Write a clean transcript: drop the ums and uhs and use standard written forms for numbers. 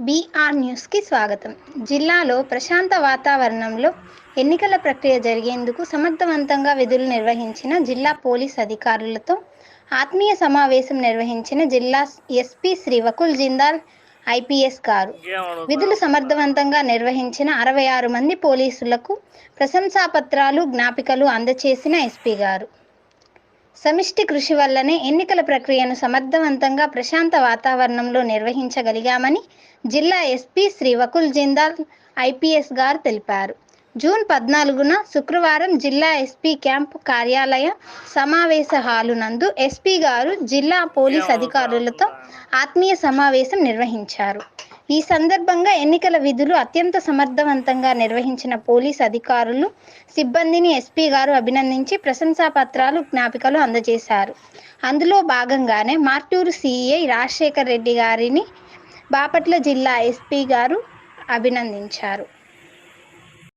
BR న్యూస్కి స్వాగతం. జిల్లాలో ప్రశాంత వాతావరణంలో ఎన్నికల ప్రక్రియ జరిగేందుకు సమర్థవంతంగా విధులు నిర్వహించిన జిల్లా పోలీస్ అధికారులతో ఆత్మీయ సమావేశం నిర్వహించిన జిల్లా ఎస్పీ శ్రీ వకుల్ జిందాల్ ఐపీఎస్ గారు. విధులు సమర్థవంతంగా నిర్వహించిన 66 మంది పోలీసులకు ప్రశంసాపత్రాలు, జ్ఞాపికలు అందజేసిన ఎస్పీ గారు. సమిష్టి కృషి వల్లనే ఎన్నికల ప్రక్రియను సమర్థవంతంగా ప్రశాంత వాతావరణంలో నిర్వహించగలిగామని జిల్లా ఎస్పీ శ్రీ వకుల్ జిందాల్ ఐపీఎస్ గారు తెలిపారు. జూన్ 14న శుక్రవారం జిల్లా ఎస్పీ క్యాంపు కార్యాలయ సమావేశ హాలు నందు ఎస్పీ గారు జిల్లా పోలీస్ అధికారులతో ఆత్మీయ సమావేశం నిర్వహించారు. ఈ సందర్భంగా ఎన్నికల విధులు అత్యంత సమర్థవంతంగా నిర్వహించిన పోలీస్ అధికారులు, సిబ్బందిని ఎస్పీ గారు అభినందించి ప్రశంసాపత్రాలు, జ్ఞాపికలు అందజేశారు. అందులో భాగంగానే మార్టూరు సిఐ రాజశేఖర్ రెడ్డి గారిని బాపట్ల జిల్లా ఎస్పీ గారు అభినందించారు.